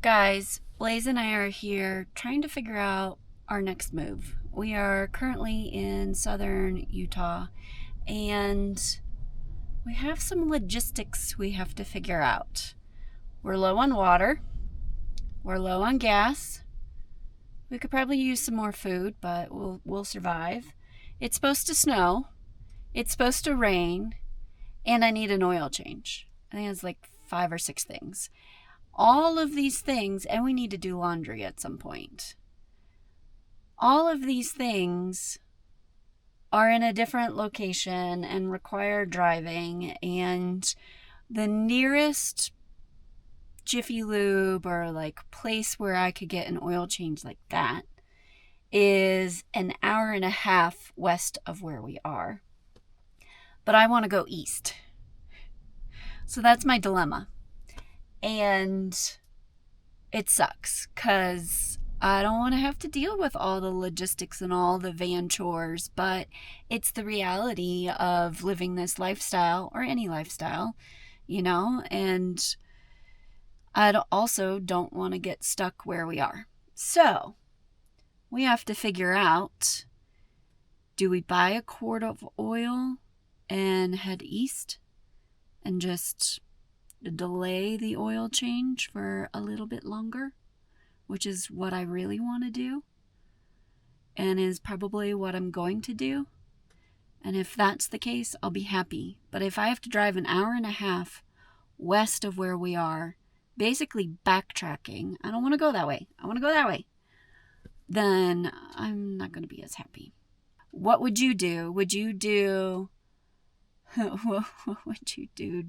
Guys, Blaze and I are here trying to figure out our next move. We are currently in southern Utah and we have some logistics we have to figure out. We're low on water, we're low on gas. We could probably use some more food, but we'll survive. It's supposed to snow, it's supposed to rain, and I need an oil change. I think it's like 5 or 6 things. All of these things, and we need to do laundry at some point. All of these things are in a different location and require driving, and the nearest Jiffy Lube or like place where I could get an oil change like that is an hour and a half west of where we are. But I want to go east. So that's my dilemma. And it sucks because I don't want to have to deal with all the logistics and all the van chores, but it's the reality of living this lifestyle or any lifestyle, and I also don't want to get stuck where we are. So we have to figure out, do we buy a quart of oil and head east and just delay the oil change for a little bit longer, which is what I really want to do and is probably what I'm going to do. And if that's the case, I'll be happy. But if I have to drive an hour and a half west of where we are, basically backtracking, I don't want to go that way, I want to go that way, then I'm not going to be as happy. What would you do? Would you do what would you do?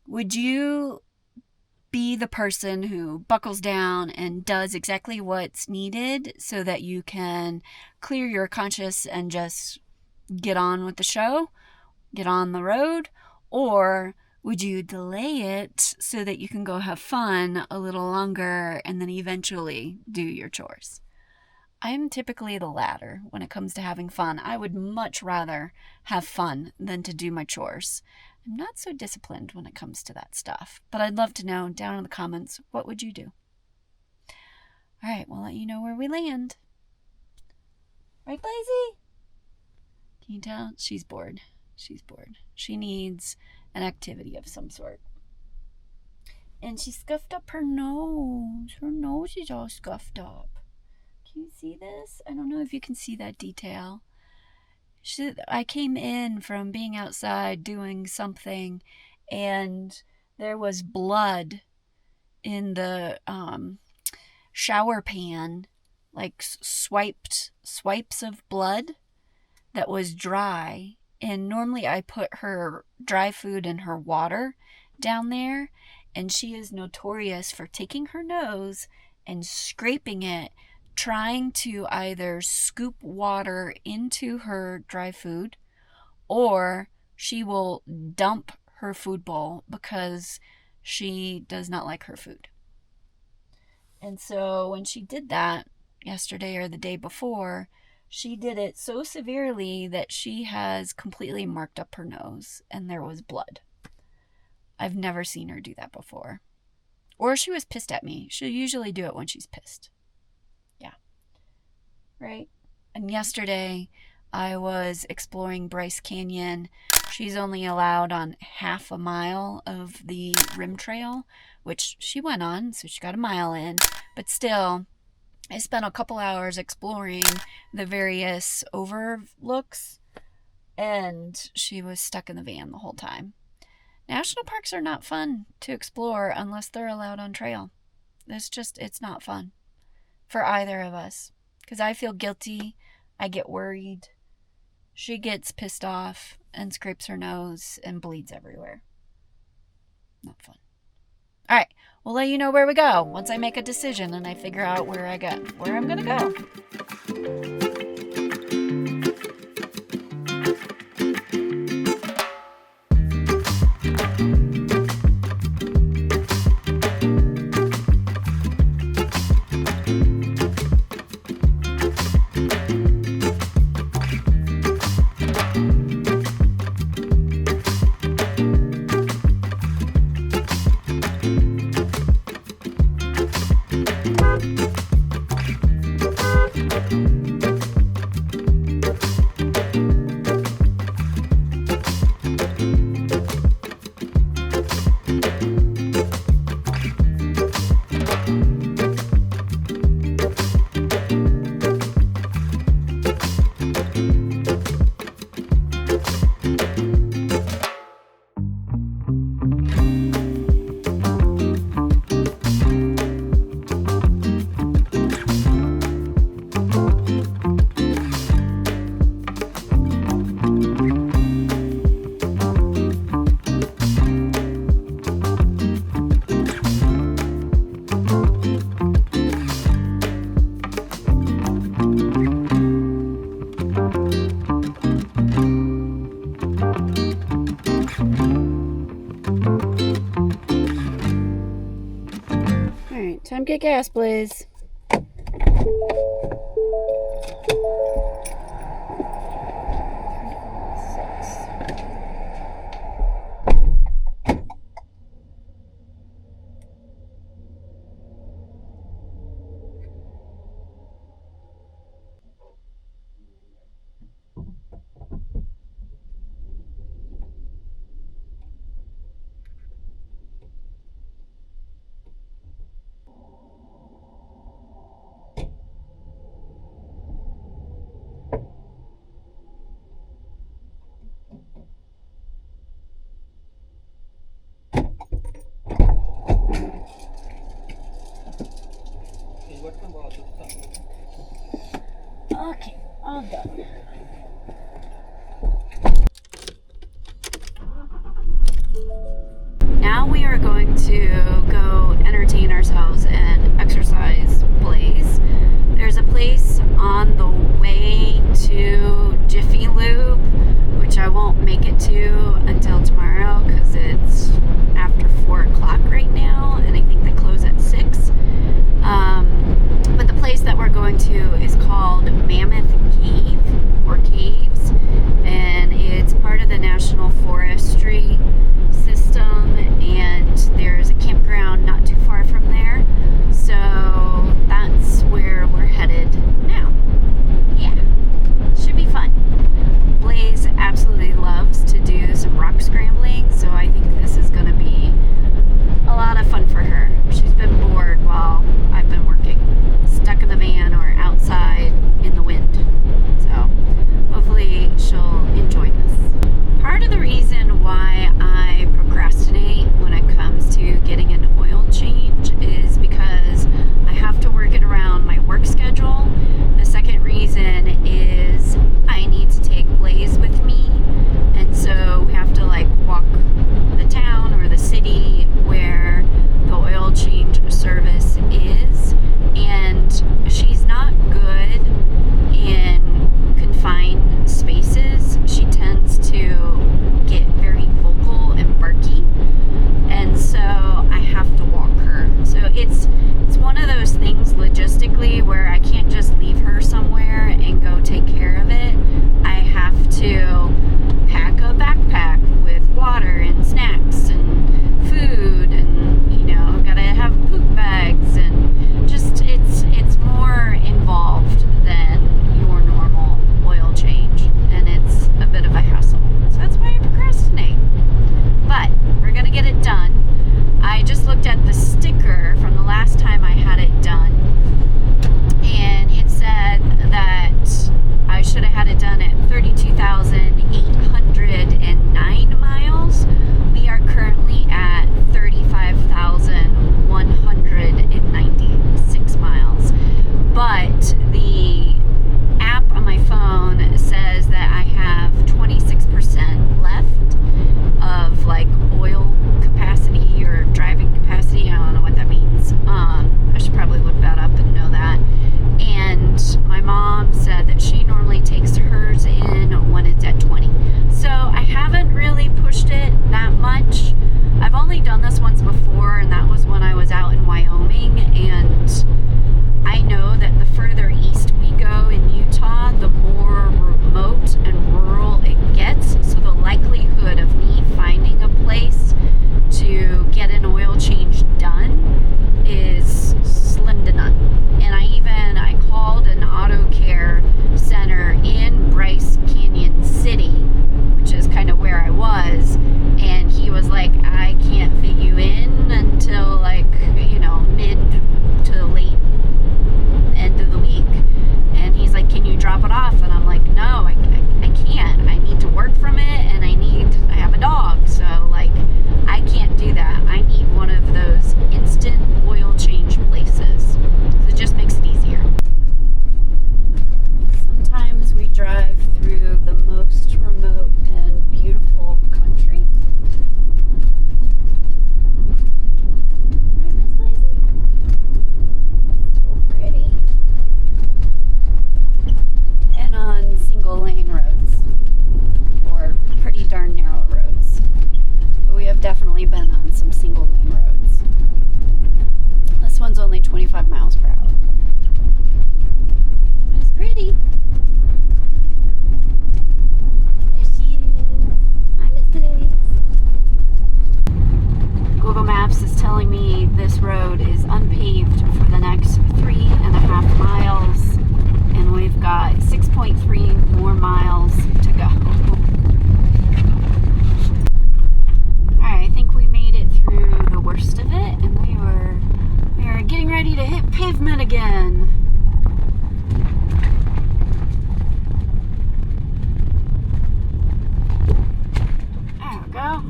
Would you be the person who buckles down and does exactly what's needed so that you can clear your conscience and just get on with the show, get on the road? Or would you delay it so that you can go have fun a little longer and then eventually do your chores? I am typically the latter when it comes to having fun. I would much rather have fun than to do my chores. I'm not so disciplined when it comes to that stuff, but I'd love to know down in the comments, what would you do? All right, we'll let you know where we land. Right, Blazy? Can you tell? She's bored. She needs an activity of some sort. And she scuffed up her nose. Her nose is all scuffed up. Can you see this? I don't know if you can see that detail. I came in from being outside doing something, and there was blood in the shower pan, like swipes of blood that was dry. And normally I put her dry food in her water down there, and she is notorious for taking her nose and scraping it, trying to either scoop water into her dry food, or she will dump her food bowl because she does not like her food. And so when she did that yesterday or the day before, she did it so severely that she has completely marked up her nose and there was blood. I've never seen her do that before. Or she was pissed at me. She'll usually do it when she's pissed. Right? And yesterday I was exploring Bryce Canyon. She's only allowed on half a mile of the rim trail, which she went on, so she got a mile in. But still, I spent a couple hours exploring the various overlooks, and she was stuck in the van the whole time. National parks are not fun to explore unless they're allowed on trail. It's not fun for either of us. Because I feel guilty, I get worried, she gets pissed off and scrapes her nose and bleeds everywhere. Not fun. All right, we'll let you know where we go once I make a decision and I figure out where I'm going to go. Time to get gas, Blaze. Okay, all done. Now we are going to go entertain ourselves and exercise Blaze. There's a place on the way to Jiffy Lube, which I won't make it to until tomorrow because it's after 4 o'clock right now, and I think they close at 6. But the place that we're going to is called Mammoth Cave, or Caves, and it's part of the National Forestry system, and there's a campground not too far from there, so that's where we're headed now. Yeah, should be fun. Blaze absolutely loves to do some rock scrambling, so I think this is going to be a lot of fun for her. She's been bored while I've been working, stuck in the van or outside in the wind, so hopefully she'll enjoy this. Part of the reason why I procrastinate when it comes to getting an oil change is because I have to work it around my work schedule. The second reason is I need to take Blaze with me, and so we have to like walk the town or the city where the oil change service is, and she's not good in confined spaces. She tends to get very vocal and barky, and so I have to walk her. So it's one of those things logistically where I can't just leave her somewhere and go take care of it. I have to pack a backpack with water and snacks and food, and gotta have poop bags, and just it's more involved than your normal oil change, and it's a bit of a hassle. So that's why I procrastinate. But we're gonna get it done. I just looked at the sticker from the last time I had it done, and it said that I should have had it done at 32,809 miles. We are currently at 35,196 miles. But the app on my phone says that I have 26% left of like oil capacity or driving capacity. I don't know what that means. I should probably look that up and know that. And my mom said that she normally takes hers in when it's at 20. So I haven't really pushed it that much. I've only done this once before, and that was when I was out in Wyoming, and I know that the further east we go in Utah, the more remote and rural it gets, so the likelihood of me finding a place to get an oil change done is slim to none. And I called an auto care center in Bryce Canyon City, which is kind of where I was, and he was like, I can't fit you telling me this road is unpaved for the next 3.5 miles, and we've got 6.3 more miles to go. Alright, I think we made it through the worst of it, and we are getting ready to hit pavement again. There we go.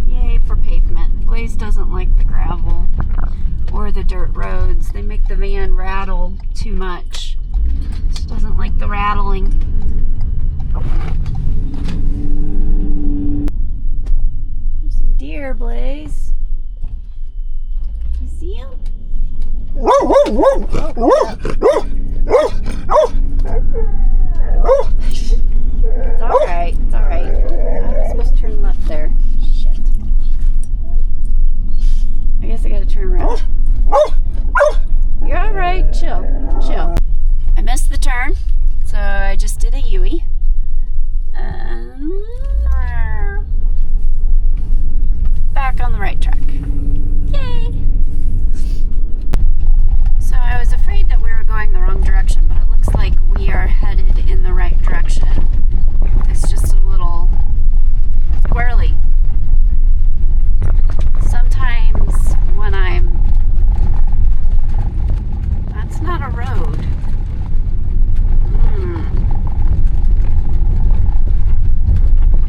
Yay for pavement. Blaze doesn't like the gravel or the dirt roads. They make the van rattle too much. She doesn't like the rattling. There's some deer, Blaze. You see them? It's alright, it's alright. I was supposed to turn left there. Shit. I guess I gotta turn around. You're alright, chill, chill. I missed the turn, so I just did a U-ey. Back on the right track. Yay! So I was afraid that we were going the wrong direction, but it looks like we are headed in the right direction. It's just a little squirrely. Sometimes when that's not a road.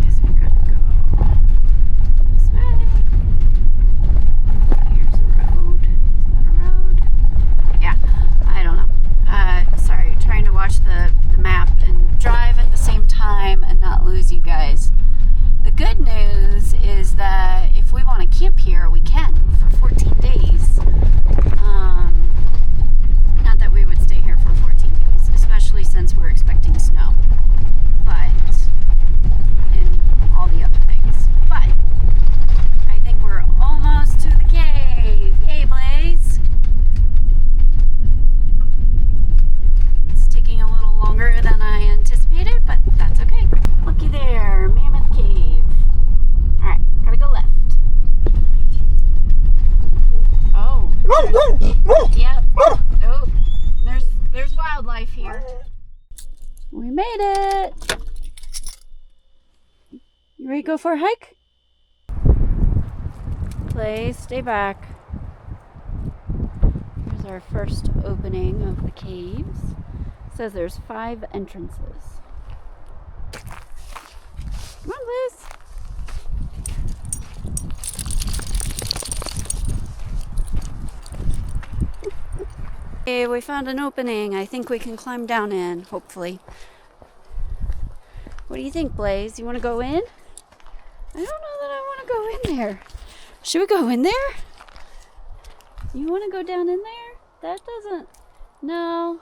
Guess we could go this way. Here's a road. Is that a road? Yeah, I don't know. Sorry, trying to watch the map and drive at the same time and not lose you guys. The good news is that if we want to camp here, we can for 14 days. Not that we would stay here for 14 days, especially since we're expecting snow. But, and all the other things. But, I think we're almost to the cave. Yay, Blaze! It's taking a little longer than I anticipated, but that's okay. Looky there, Mammoth Cave. Alright, gotta go left. Oh. Yep. Oh, there's wildlife here. We made it. You ready to go for a hike? Please stay back. Here's our first opening of the caves. It says there's 5 entrances. Come on, Liz. Okay, we found an opening. I think we can climb down in, hopefully. What do you think, Blaze? You want to go in? I don't know that I want to go in there. Should we go in there? You want to go down in there? That doesn't... No.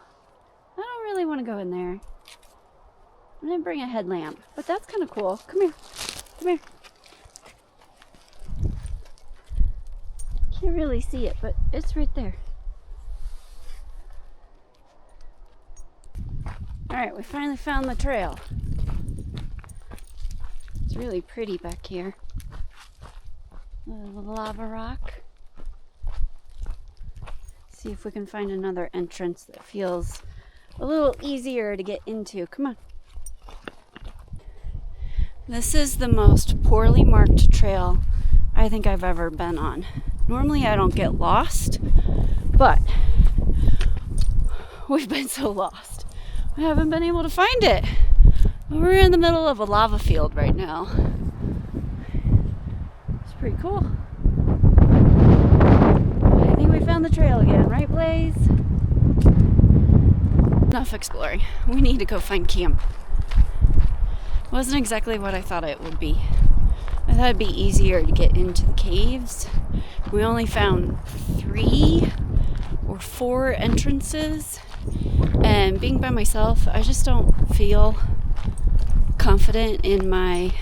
I don't really want to go in there. I'm going to bring a headlamp, but that's kind of cool. Come here. Come here. Can't really see it, but it's right there. Alright, we finally found the trail. It's really pretty back here. The lava rock. See if we can find another entrance that feels a little easier to get into. Come on. This is the most poorly marked trail I think I've ever been on. Normally I don't get lost, but we've been so lost. We haven't been able to find it. We're in the middle of a lava field right now. It's pretty cool. I think we found the trail again, right, Blaze? Enough exploring. We need to go find camp. Wasn't exactly what I thought it would be. I thought it'd be easier to get into the caves. We only found 3 or 4 entrances, and being by myself, I just don't feel confident in my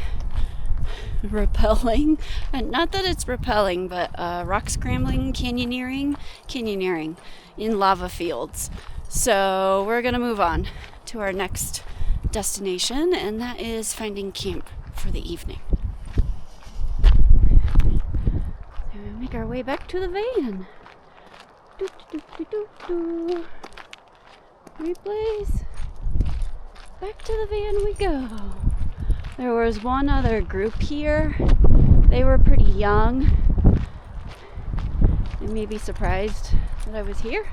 rappelling. And not that it's rappelling, but rock scrambling, canyoneering in lava fields. So we're gonna move on to our next destination, and that is finding camp for the evening. make our way back to the van. Do, do, do, do, do. Right, Blaze? Back to the van we go. There was one other group here. They were pretty young. They may be surprised that I was here,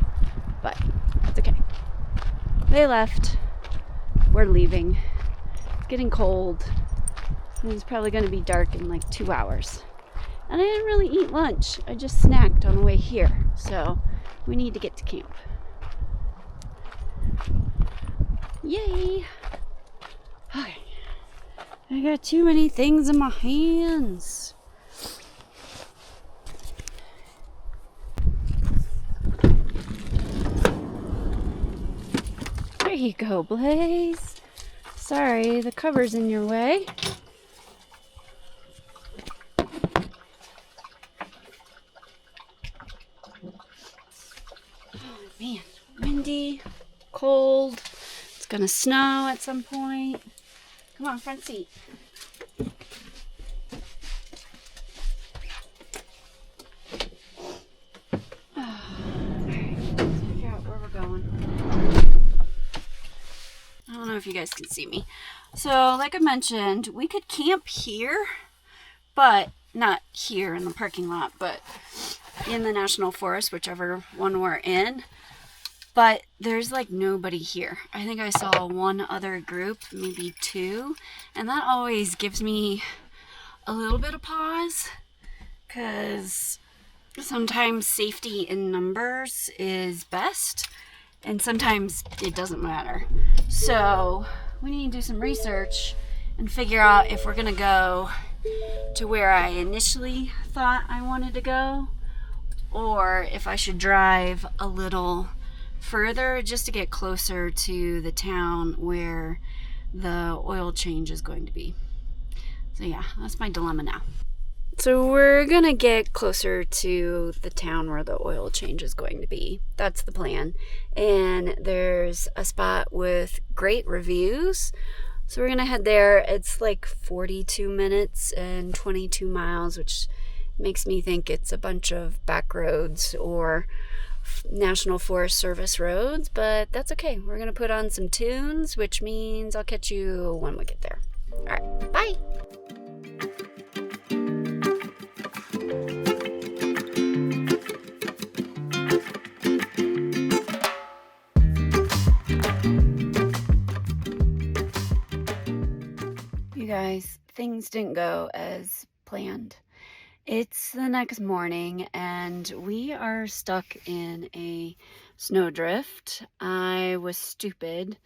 but it's okay. They left. We're leaving. It's getting cold. And it's probably going to be dark in like 2 hours. And I didn't really eat lunch. I just snacked on the way here. So we need to get to camp. Yay! Okay. I got too many things in my hands. There you go, Blaze. Sorry, the cover's in your way. Oh man, windy, cold. It's gonna snow at some point. Come on, front seat. Alright, let's figure out where we're going. I don't know if you guys can see me. So, like I mentioned, we could camp here, but not here in the parking lot, but in the national forest, whichever one we're in. But there's like nobody here. I think I saw one other group, maybe two, and that always gives me a little bit of pause, because sometimes safety in numbers is best, and sometimes it doesn't matter. So we need to do some research and figure out if we're gonna go to where I initially thought I wanted to go, or if I should drive a little further just to get closer to the town where the oil change is going to be. So yeah, that's my dilemma now. So we're gonna get closer to the town where the oil change is going to be. That's the plan. And there's a spot with great reviews. So we're gonna head there. It's like 42 minutes and 22 miles, which makes me think it's a bunch of back roads or National Forest Service roads, but that's okay. We're gonna put on some tunes, which means I'll catch you when we get there. All right, bye. You guys, things didn't go as planned. It's the next morning and we are stuck in a snowdrift. I was stupid,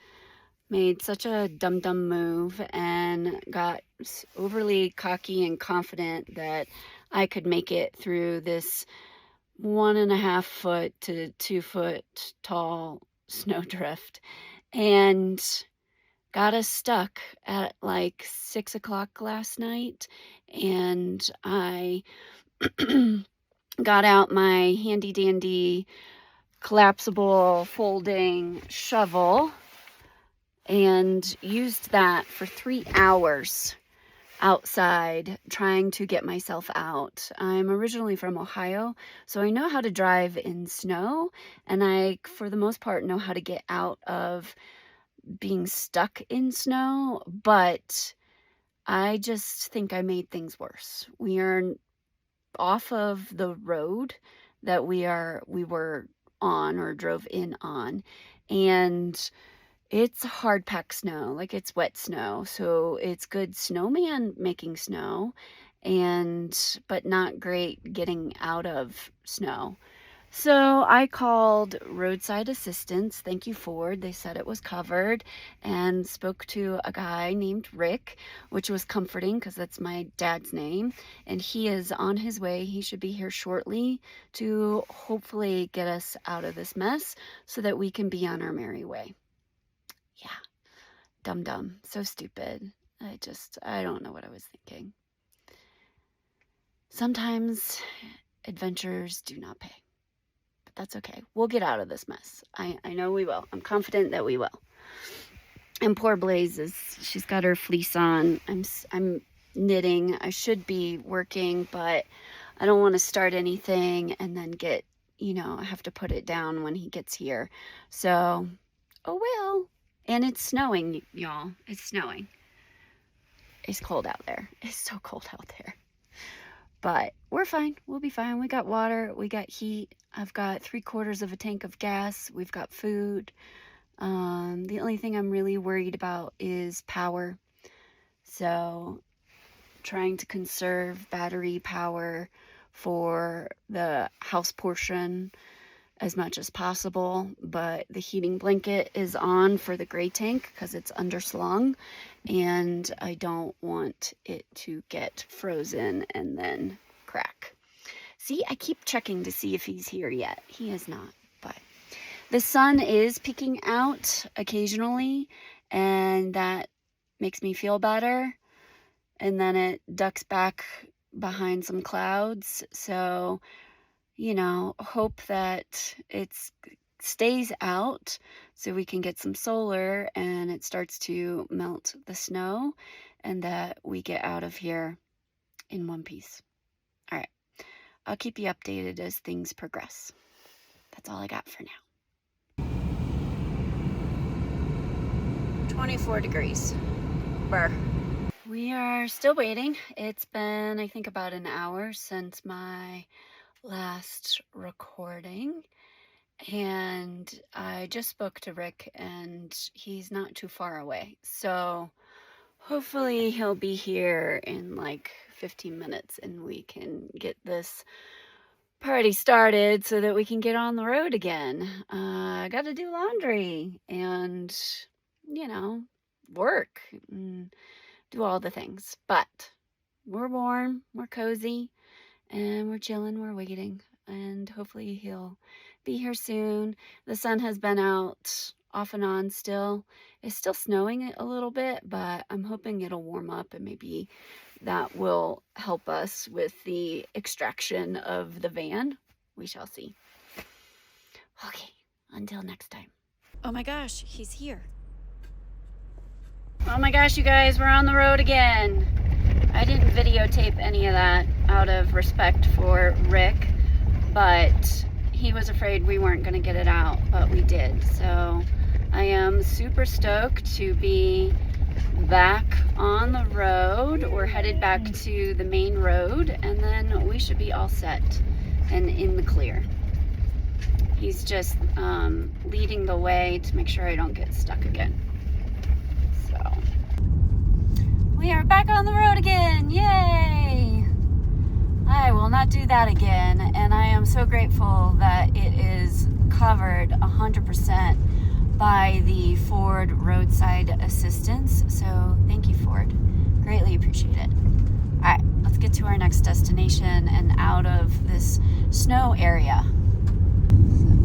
made such a dumb move, and got overly cocky and confident that I could make it through this 1.5 foot to 2 foot tall snowdrift, and got us stuck at like 6 o'clock last night. And I got out my handy dandy collapsible folding shovel and used that for 3 hours outside trying to get myself out. I'm originally from Ohio, so I know how to drive in snow, and I, for the most part, know how to get out of being stuck in snow, but I just think I made things worse. We are off of the road that we were on or drove in on, and it's hard packed snow, like it's wet snow, so it's good snowman making snow, but not great getting out of snow. So I called roadside assistance. Thank you, Ford. They said it was covered, and spoke to a guy named Rick, which was comforting because that's my dad's name. And he is on his way. He should be here shortly to hopefully get us out of this mess so that we can be on our merry way. Yeah, dumb. So stupid. I don't know what I was thinking. Sometimes adventures do not pay. That's okay. We'll get out of this mess. I know we will. I'm confident that we will. And poor Blaze she's got her fleece on. I'm knitting. I should be working, but I don't want to start anything and then get, you know, I have to put it down when he gets here. So, oh well. And it's snowing, y'all. It's snowing. It's cold out there. It's so cold out there. But we're fine. We'll be fine. We got water. We got heat. I've got 3/4 of a tank of gas. We've got food. The only thing I'm really worried about is power. So trying to conserve battery power for the house portion as much as possible, but the heating blanket is on for the gray tank because it's underslung, and I don't want it to get frozen and then crack. See, I keep checking to see if he's here yet. He is not, but the sun is peeking out occasionally, and that makes me feel better, and then it ducks back behind some clouds. So, you know, hope that it stays out so we can get some solar and it starts to melt the snow and that we get out of here in one piece. All right, I'll keep you updated as things progress. That's all I got for now. 24 degrees. Brr. We are still waiting. It's been, I think, about an hour since my last recording, and I just spoke to Rick and he's not too far away, so hopefully he'll be here in like 15 minutes and we can get this party started so that we can get on the road again. I gotta do laundry and, you know, work and do all the things, but we're warm, we're cozy, and we're chilling, we're waiting, and hopefully he'll be here soon. The sun has been out off and on still. It's still snowing a little bit, but I'm hoping it'll warm up and maybe that will help us with the extraction of the van. We shall see. Okay, until next time. Oh my gosh, he's here. Oh my gosh, you guys, we're on the road again. I didn't videotape any of that out of respect for Rick, but he was afraid we weren't going to get it out, but we did. So I am super stoked to be back on the road. We're headed back to the main road, and then we should be all set and in the clear. He's just leading the way to make sure I don't get stuck again. So we are back on the road again. Yay! I will not do that again, and I am so grateful that it is covered 100% by the Ford roadside assistance. So thank you, Ford. Greatly appreciate it. All right, let's get to our next destination and out of this snow area. So